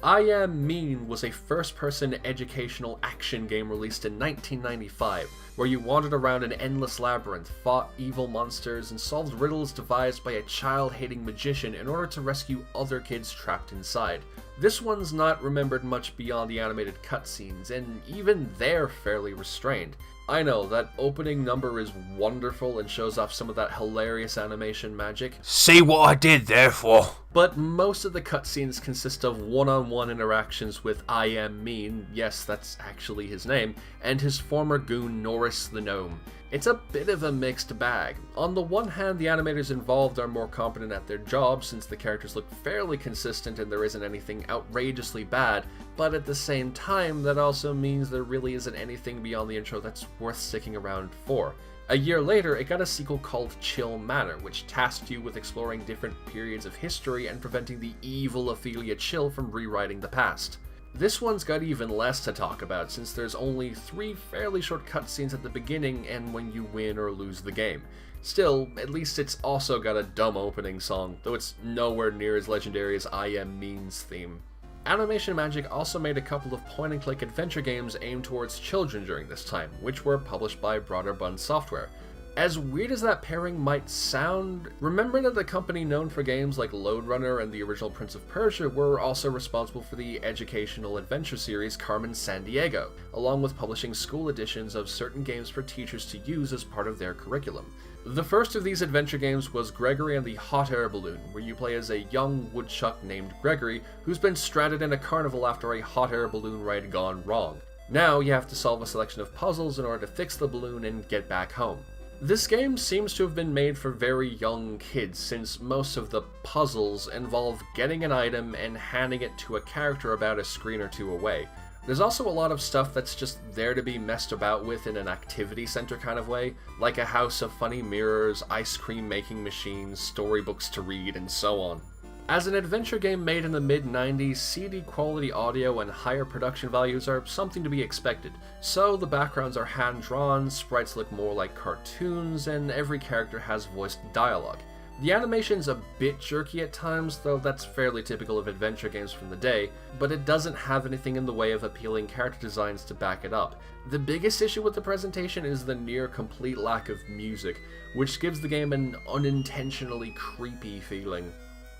I Am Meen was a first-person educational action game released in 1995, where you wandered around an endless labyrinth, fought evil monsters, and solved riddles devised by a child-hating magician in order to rescue other kids trapped inside. This one's not remembered much beyond the animated cutscenes, and even they're fairly restrained. I know, that opening number is wonderful and shows off some of that hilarious animation magic. See what I did there for? But most of the cutscenes consist of one-on-one interactions with I Am Meen, yes, that's actually his name, and his former goon Norris the Gnome. It's a bit of a mixed bag. On the one hand, the animators involved are more competent at their job since the characters look fairly consistent and there isn't anything outrageously bad, but at the same time, that also means there really isn't anything beyond the intro that's worth sticking around for. A year later, it got a sequel called Chill Manor, which tasked you with exploring different periods of history and preventing the evil Ophelia Chill from rewriting the past. This one's got even less to talk about, since there's only 3 fairly short cutscenes at the beginning and when you win or lose the game. Still, at least it's also got a dumb opening song, though it's nowhere near as legendary as I Am Meen's theme. Animation Magic also made a couple of point-and-click adventure games aimed towards children during this time, which were published by Broderbund Software. As weird as that pairing might sound, remember that the company known for games like Lode Runner and the original Prince of Persia were also responsible for the educational adventure series Carmen Sandiego, along with publishing school editions of certain games for teachers to use as part of their curriculum. The first of these adventure games was Gregory and the Hot Air Balloon, where you play as a young woodchuck named Gregory who's been stranded in a carnival after a hot air balloon ride gone wrong. Now you have to solve a selection of puzzles in order to fix the balloon and get back home. This game seems to have been made for very young kids, since most of the puzzles involve getting an item and handing it to a character about a screen or two away. There's also a lot of stuff that's just there to be messed about with in an activity center kind of way, like a house of funny mirrors, ice cream making machines, storybooks to read, and so on. As an adventure game made in the mid-90s, CD quality audio and higher production values are something to be expected, so the backgrounds are hand-drawn, sprites look more like cartoons, and every character has voiced dialogue. The animation's a bit jerky at times, though that's fairly typical of adventure games from the day, but it doesn't have anything in the way of appealing character designs to back it up. The biggest issue with the presentation is the near complete lack of music, which gives the game an unintentionally creepy feeling.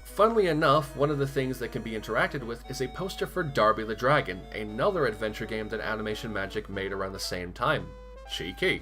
Funnily enough, one of the things that can be interacted with is a poster for Darby the Dragon, another adventure game that Animation Magic made around the same time. Cheeky.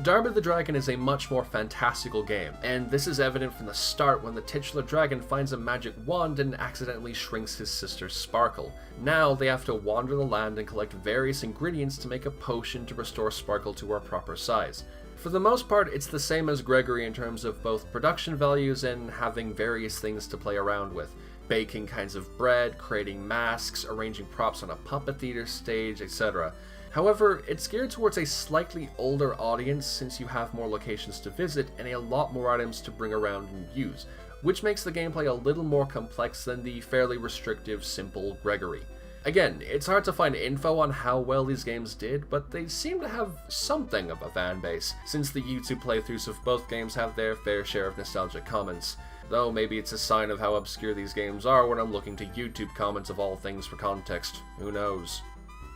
Darby the Dragon is a much more fantastical game, and this is evident from the start when the titular dragon finds a magic wand and accidentally shrinks his sister Sparkle. Now they have to wander the land and collect various ingredients to make a potion to restore Sparkle to her proper size. For the most part, it's the same as Gregory in terms of both production values and having various things to play around with. Baking kinds of bread, creating masks, arranging props on a puppet theater stage, etc. However, it's geared towards a slightly older audience since you have more locations to visit and a lot more items to bring around and use, which makes the gameplay a little more complex than the fairly restrictive, simple Gregory. Again, it's hard to find info on how well these games did, but they seem to have something of a fan base, since the YouTube playthroughs of both games have their fair share of nostalgic comments. Though maybe it's a sign of how obscure these games are when I'm looking to YouTube comments of all things for context. Who knows?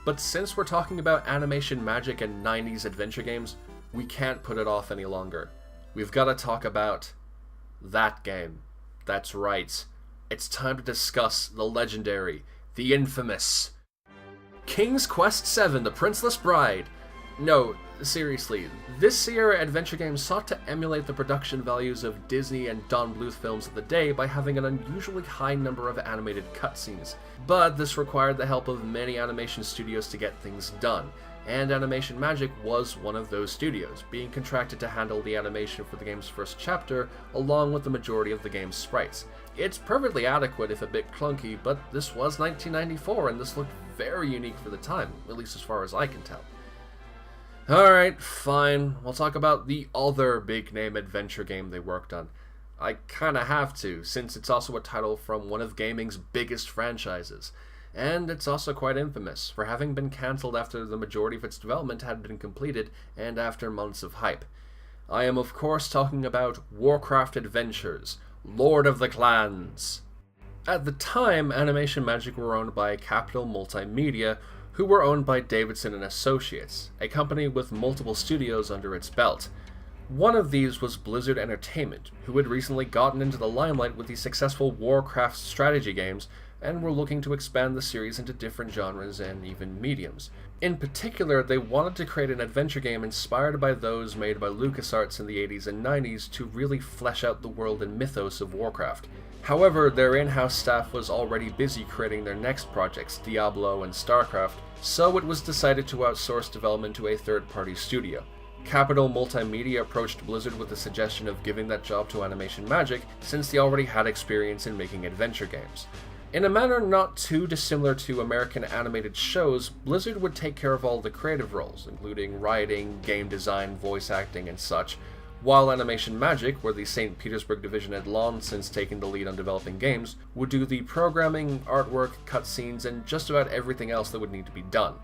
But since we're talking about Animation Magic and 90s adventure games, we can't put it off any longer. We've got to talk about that game. That's right. It's time to discuss the legendary, the infamous King's Quest VII: The Princeless Bride. No, seriously, this Sierra adventure game sought to emulate the production values of Disney and Don Bluth films of the day by having an unusually high number of animated cutscenes. But this required the help of many animation studios to get things done, and Animation Magic was one of those studios, being contracted to handle the animation for the game's first chapter, along with the majority of the game's sprites. It's perfectly adequate if a bit clunky, but this was 1994 and this looked very unique for the time, at least as far as I can tell. Alright, fine, we'll talk about the other big-name adventure game they worked on. I kinda have to, since it's also a title from one of gaming's biggest franchises. And it's also quite infamous, for having been cancelled after the majority of its development had been completed, and after months of hype. I am of course talking about Warcraft Adventures, Lord of the Clans. At the time, Animation Magic were owned by Capital Multimedia, who were owned by Davidson and Associates, a company with multiple studios under its belt. One of these was Blizzard Entertainment, who had recently gotten into the limelight with the successful Warcraft strategy games and were looking to expand the series into different genres and even mediums. In particular, they wanted to create an adventure game inspired by those made by LucasArts in the 80s and 90s to really flesh out the world and mythos of Warcraft. However, their in-house staff was already busy creating their next projects, Diablo and StarCraft, so it was decided to outsource development to a third-party studio. Capital Multimedia approached Blizzard with the suggestion of giving that job to Animation Magic, since they already had experience in making adventure games. In a manner not too dissimilar to American animated shows, Blizzard would take care of all the creative roles, including writing, game design, voice acting, and such, while Animation Magic, where the St. Petersburg division had long since taken the lead on developing games, would do the programming, artwork, cutscenes, and just about everything else that would need to be done.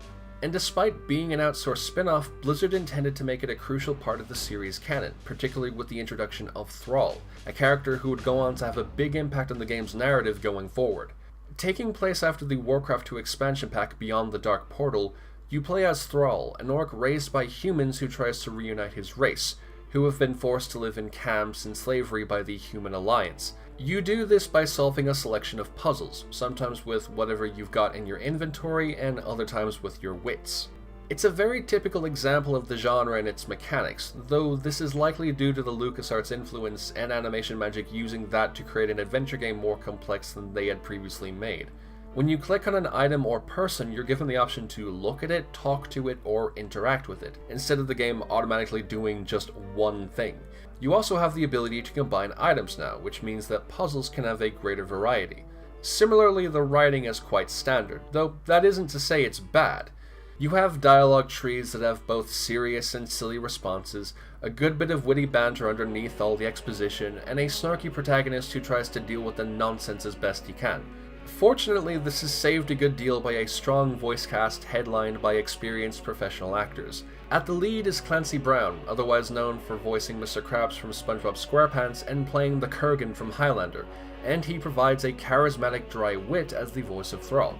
And despite being an outsourced spin-off, Blizzard intended to make it a crucial part of the series' canon, particularly with the introduction of Thrall, a character who would go on to have a big impact on the game's narrative going forward. Taking place after the Warcraft 2 expansion pack Beyond the Dark Portal, you play as Thrall, an orc raised by humans who tries to reunite his race, who have been forced to live in camps and slavery by the Human Alliance. You do this by solving a selection of puzzles, sometimes with whatever you've got in your inventory and other times with your wits. It's a very typical example of the genre and its mechanics, though this is likely due to the LucasArts influence and Animation Magic using that to create an adventure game more complex than they had previously made. When you click on an item or person, you're given the option to look at it, talk to it, or interact with it, instead of the game automatically doing just one thing. You also have the ability to combine items now, which means that puzzles can have a greater variety. Similarly, the writing is quite standard, though that isn't to say it's bad. You have dialogue trees that have both serious and silly responses, a good bit of witty banter underneath all the exposition, and a snarky protagonist who tries to deal with the nonsense as best he can. Fortunately, this is saved a good deal by a strong voice cast headlined by experienced professional actors. At the lead is Clancy Brown, otherwise known for voicing Mr. Krabs from SpongeBob SquarePants and playing the Kurgan from Highlander, and he provides a charismatic dry wit as the voice of Thrall.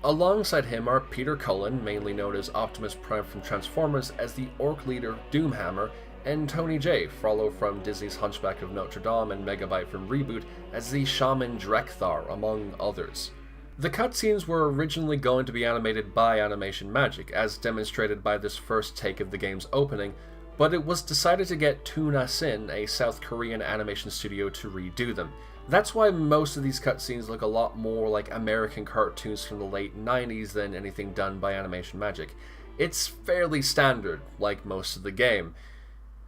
Alongside him are Peter Cullen, mainly known as Optimus Prime from Transformers, as the orc leader Doomhammer, and Tony Jay, Frollo from Disney's Hunchback of Notre Dame and Megabyte from Reboot, as the shaman Drekthar, among others. The cutscenes were originally going to be animated by Animation Magic, as demonstrated by this first take of the game's opening, but it was decided to get Tuna Sin, a South Korean animation studio, to redo them. That's why most of these cutscenes look a lot more like American cartoons from the late 90s than anything done by Animation Magic. It's fairly standard, like most of the game,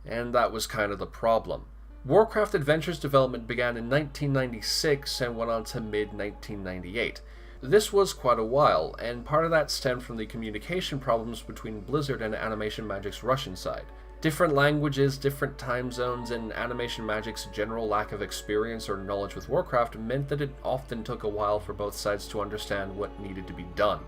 and that was kind of the problem. Warcraft Adventures development began in 1996 and went on to mid-1998. This was quite a while, and part of that stemmed from the communication problems between Blizzard and Animation Magic's Russian side. Different languages, different time zones, and Animation Magic's general lack of experience or knowledge with Warcraft meant that it often took a while for both sides to understand what needed to be done.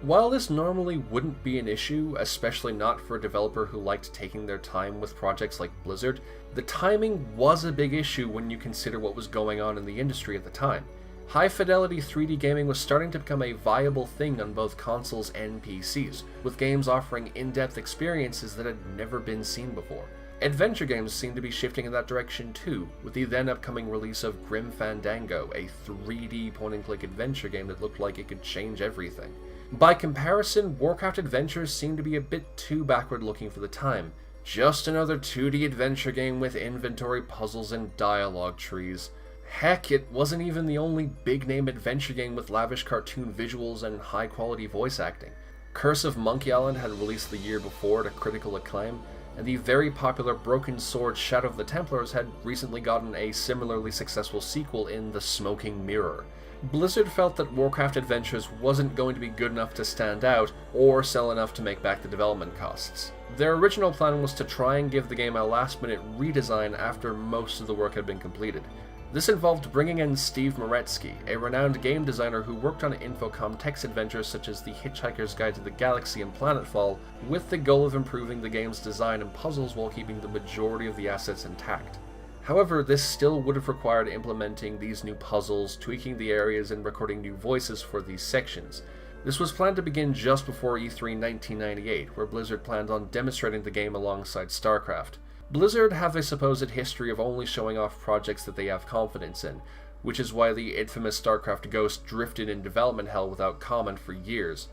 While this normally wouldn't be an issue, especially not for a developer who liked taking their time with projects like Blizzard, the timing was a big issue when you consider what was going on in the industry at the time. High-fidelity 3D gaming was starting to become a viable thing on both consoles and PCs, with games offering in-depth experiences that had never been seen before. Adventure games seemed to be shifting in that direction too, with the then upcoming release of Grim Fandango, a 3D point-and-click adventure game that looked like it could change everything. By comparison, Warcraft Adventures seemed to be a bit too backward-looking for the time. Just another 2D adventure game with inventory puzzles and dialogue trees. Heck, it wasn't even the only big-name adventure game with lavish cartoon visuals and high-quality voice acting. Curse of Monkey Island had released the year before to critical acclaim, and the very popular Broken Sword Shadow of the Templars had recently gotten a similarly successful sequel in The Smoking Mirror. Blizzard felt that Warcraft Adventures wasn't going to be good enough to stand out, or sell enough to make back the development costs. Their original plan was to try and give the game a last-minute redesign after most of the work had been completed. This involved bringing in Steve Moretsky, a renowned game designer who worked on Infocom text adventures such as The Hitchhiker's Guide to the Galaxy and Planetfall, with the goal of improving the game's design and puzzles while keeping the majority of the assets intact. However, this still would have required implementing these new puzzles, tweaking the areas, and recording new voices for these sections. This was planned to begin just before E3 1998, where Blizzard planned on demonstrating the game alongside StarCraft. Blizzard have a supposed history of only showing off projects that they have confidence in, which is why the infamous StarCraft Ghost drifted in development hell without comment for years.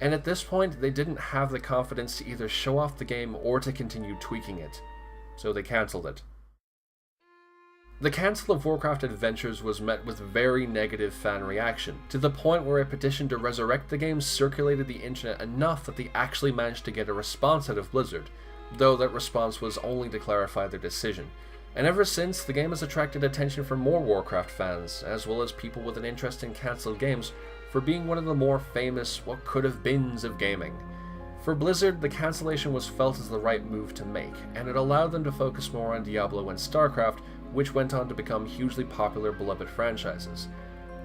And at this point, they didn't have the confidence to either show off the game or to continue tweaking it. So they cancelled it. The cancel of Warcraft Adventures was met with very negative fan reaction, to the point where a petition to resurrect the game circulated the internet enough that they actually managed to get a response out of Blizzard, though that response was only to clarify their decision. And ever since, the game has attracted attention from more Warcraft fans, as well as people with an interest in cancelled games, for being one of the more famous what could have beens of gaming. For Blizzard, the cancellation was felt as the right move to make, and it allowed them to focus more on Diablo and StarCraft, which went on to become hugely popular, beloved franchises.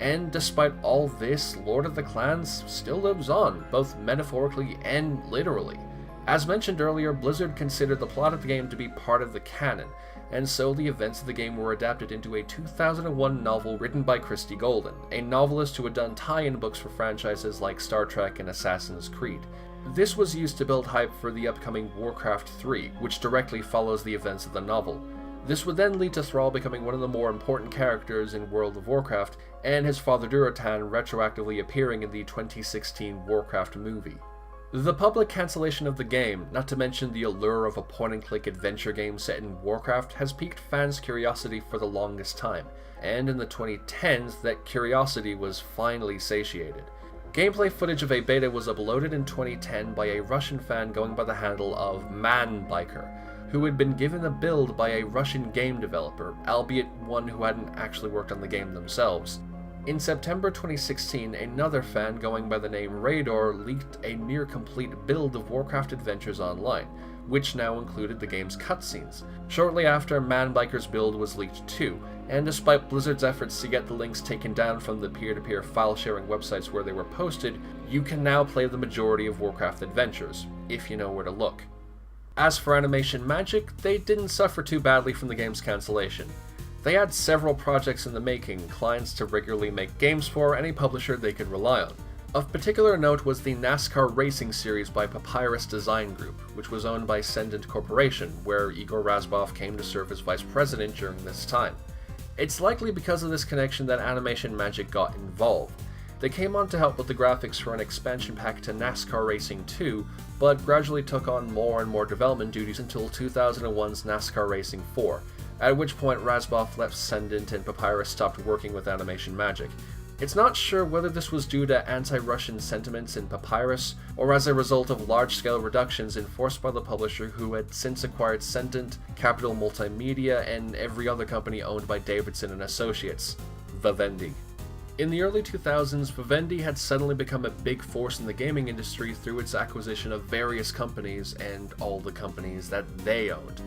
And despite all this, Lord of the Clans still lives on, both metaphorically and literally. As mentioned earlier, Blizzard considered the plot of the game to be part of the canon, and so the events of the game were adapted into a 2001 novel written by Christie Golden, a novelist who had done tie-in books for franchises like Star Trek and Assassin's Creed. This was used to build hype for the upcoming Warcraft 3, which directly follows the events of the novel. This would then lead to Thrall becoming one of the more important characters in World of Warcraft, and his father Durotan retroactively appearing in the 2016 Warcraft movie. The public cancellation of the game, not to mention the allure of a point-and-click adventure game set in Warcraft, has piqued fans' curiosity for the longest time, and in the 2010s that curiosity was finally satiated. Gameplay footage of a beta was uploaded in 2010 by a Russian fan going by the handle of ManBiker, who had been given a build by a Russian game developer, albeit one who hadn't actually worked on the game themselves. In September 2016, another fan going by the name Radar leaked a near-complete build of Warcraft Adventures Online, which now included the game's cutscenes. Shortly after, ManBiker's build was leaked too, and despite Blizzard's efforts to get the links taken down from the peer-to-peer file-sharing websites where they were posted, you can now play the majority of Warcraft Adventures, if you know where to look. As for Animation Magic, they didn't suffer too badly from the game's cancellation. They had several projects in the making, clients to regularly make games for, any publisher they could rely on. Of particular note was the NASCAR racing series by Papyrus Design Group, which was owned by Sendent Corporation, where Igor Razbov came to serve as vice president during this time. It's likely because of this connection that Animation Magic got involved. They came on to help with the graphics for an expansion pack to NASCAR Racing 2, but gradually took on more and more development duties until 2001's NASCAR Racing 4, at which point Razbov left Sendent and Papyrus stopped working with Animation Magic. It's not sure whether this was due to anti-Russian sentiments in Papyrus, or as a result of large-scale reductions enforced by the publisher who had since acquired Sendent, Capital Multimedia, and every other company owned by Davidson and Associates, Vivendi. In the early 2000s, Vivendi had suddenly become a big force in the gaming industry through its acquisition of various companies and all the companies that they owned.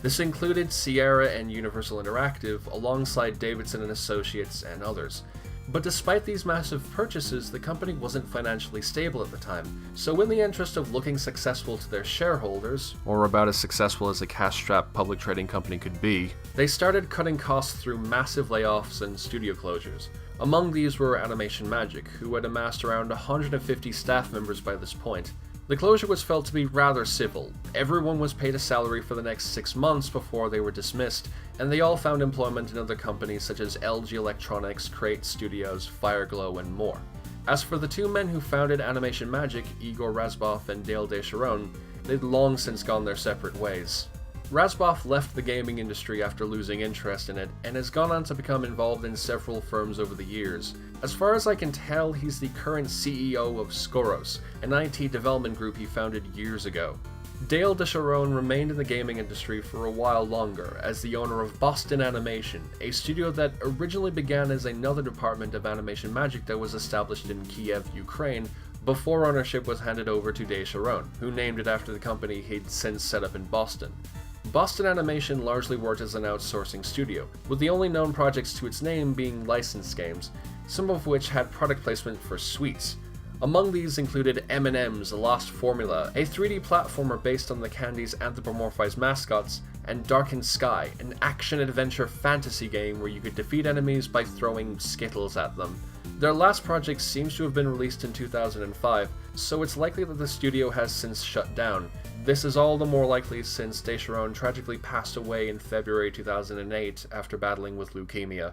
This included Sierra and Universal Interactive, alongside Davidson and Associates and others. But despite these massive purchases, the company wasn't financially stable at the time, so in the interest of looking successful to their shareholders, or about as successful as a cash-strapped public trading company could be, they started cutting costs through massive layoffs and studio closures. Among these were Animation Magic, who had amassed around 150 staff members by this point. The closure was felt to be rather civil. Everyone was paid a salary for the next 6 months before they were dismissed, and they all found employment in other companies such as LG Electronics, Crate Studios, Fireglow, and more. As for the two men who founded Animation Magic, Igor Razbov and Dale DeSharon, they'd long since gone their separate ways. Razbov left the gaming industry after losing interest in it, and has gone on to become involved in several firms over the years. As far as I can tell, he's the current CEO of Skoros, an IT development group he founded years ago. Dale DeSharon remained in the gaming industry for a while longer as the owner of Boston Animation, a studio that originally began as another department of Animation Magic that was established in Kiev, Ukraine, before ownership was handed over to DeSharon, who named it after the company he'd since set up in Boston. Boston Animation largely worked as an outsourcing studio, with the only known projects to its name being licensed games, some of which had product placement for sweets. Among these included M&M's Lost Formula, a 3D platformer based on the candy's anthropomorphized mascots, and Darkened Sky, an action-adventure fantasy game where you could defeat enemies by throwing Skittles at them. Their last project seems to have been released in 2005, so it's likely that the studio has since shut down. This is all the more likely since Descharon tragically passed away in February 2008 after battling with leukemia.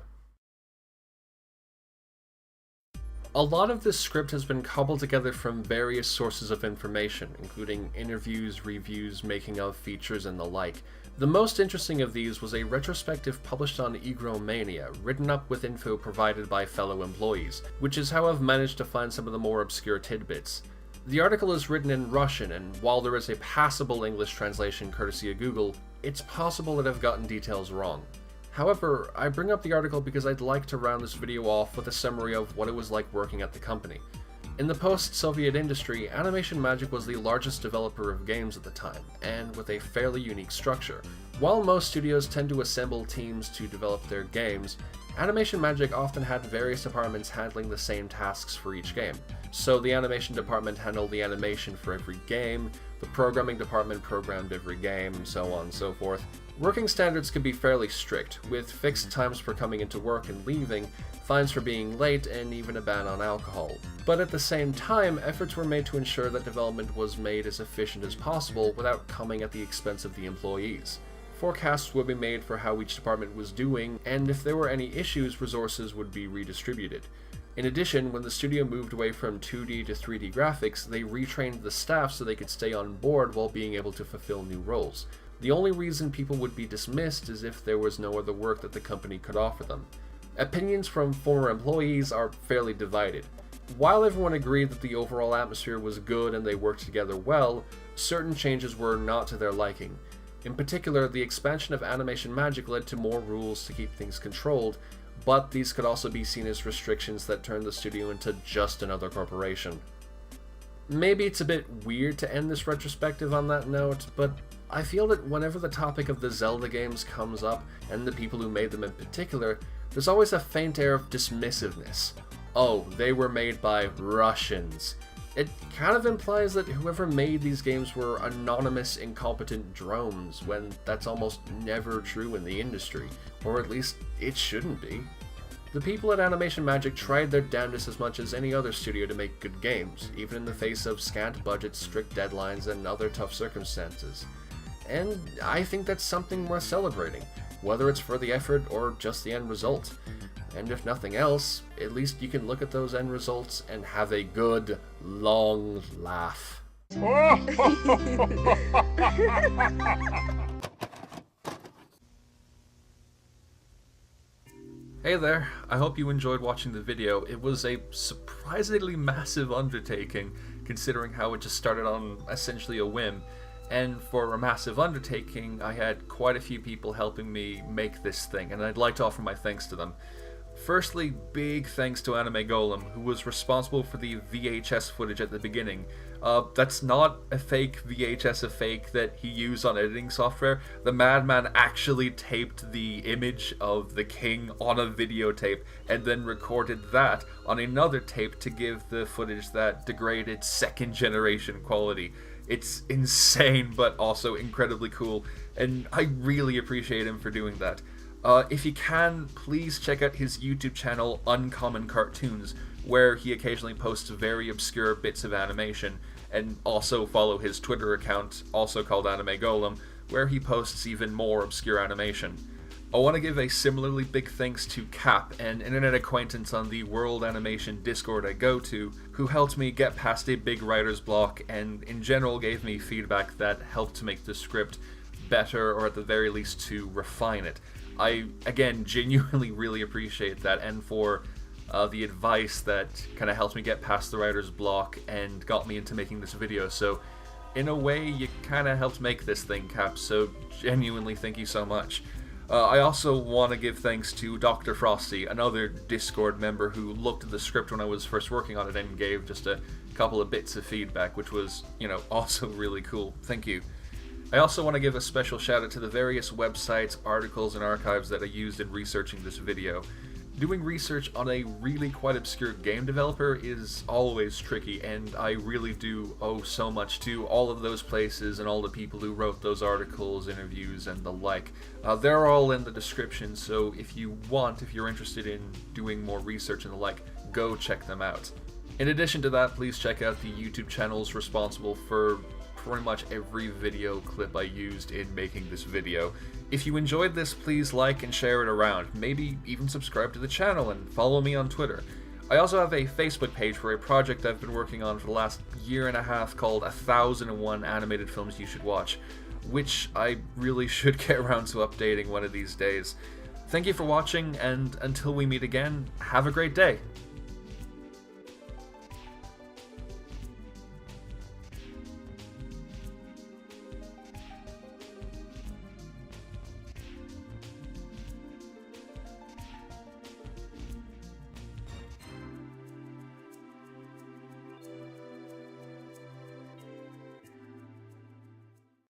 A lot of this script has been cobbled together from various sources of information, including interviews, reviews, making of, features, and the like. The most interesting of these was a retrospective published on Egromania, written up with info provided by fellow employees, which is how I've managed to find some of the more obscure tidbits. The article is written in Russian, and while there is a passable English translation courtesy of Google, it's possible that I've gotten details wrong. However, I bring up the article because I'd like to round this video off with a summary of what it was like working at the company. In the post-Soviet industry, Animation Magic was the largest developer of games at the time, and with a fairly unique structure. While most studios tend to assemble teams to develop their games, Animation Magic often had various departments handling the same tasks for each game. So the animation department handled the animation for every game, the programming department programmed every game, so on and so forth. Working standards can be fairly strict, with fixed times for coming into work and leaving, fines for being late, and even a ban on alcohol. But at the same time, efforts were made to ensure that development was made as efficient as possible without coming at the expense of the employees. Forecasts would be made for how each department was doing, and if there were any issues, resources would be redistributed. In addition, when the studio moved away from 2D to 3D graphics, they retrained the staff so they could stay on board while being able to fulfill new roles. The only reason people would be dismissed is if there was no other work that the company could offer them. Opinions from former employees are fairly divided. While everyone agreed that the overall atmosphere was good and they worked together well, certain changes were not to their liking. In particular, the expansion of Animation Magic led to more rules to keep things controlled, but these could also be seen as restrictions that turned the studio into just another corporation. Maybe it's a bit weird to end this retrospective on that note, but I feel that whenever the topic of the Zelda games comes up, and the people who made them in particular, there's always a faint air of dismissiveness. Oh, they were made by Russians. It kind of implies that whoever made these games were anonymous, incompetent drones, when that's almost never true in the industry, or at least it shouldn't be. The people at Animation Magic tried their damnedest as much as any other studio to make good games, even in the face of scant budgets, strict deadlines, and other tough circumstances. And I think that's something worth celebrating, whether it's for the effort or just the end result. And if nothing else, at least you can look at those end results and have a good, long laugh. Hey there, I hope you enjoyed watching the video. It was a surprisingly massive undertaking, considering how it just started on essentially a whim. And for a massive undertaking, I had quite a few people helping me make this thing, and I'd like to offer my thanks to them. Firstly, big thanks to AnimeGolem, who was responsible for the VHS footage at the beginning. That's not a fake VHS, a fake that he used on editing software. The madman actually taped the image of the king on a videotape and then recorded that on another tape to give the footage that degraded second generation quality. It's insane, but also incredibly cool, and I really appreciate him for doing that. If you can, please check out his YouTube channel, Uncommon Cartoons, where he occasionally posts very obscure bits of animation, and also follow his Twitter account, also called AnimeGolem, where he posts even more obscure animation. I want to give a similarly big thanks to Cap, an internet acquaintance on the World Animation Discord I go to, who helped me get past a big writer's block and in general gave me feedback that helped to make the script better, or at the very least to refine it. I, again, genuinely really appreciate that, and for the advice that kind of helped me get past the writer's block and got me into making this video. So in a way, you kind of helped make this thing, Cap, so genuinely thank you so much. I also want to give thanks to DoctorFrosty, another Discord member who looked at the script when I was first working on it and gave just a couple of bits of feedback, which was, also really cool. Thank you. I also want to give a special shout out to the various websites, articles, and archives that I used in researching this video. Doing research on a really quite obscure game developer is always tricky, and I really do owe so much to all of those places and all the people who wrote those articles, interviews, and the like. They're all in the description, so if you're interested in doing more research and the like, go check them out. In addition to that, please check out the YouTube channels responsible for pretty much every video clip I used in making this video. If you enjoyed this, please like and share it around. Maybe even subscribe to the channel and follow me on Twitter. I also have a Facebook page for a project I've been working on for the last year and a half called 1001 Animated Films You Should Watch, which I really should get around to updating one of these days. Thank you for watching, and until we meet again, have a great day!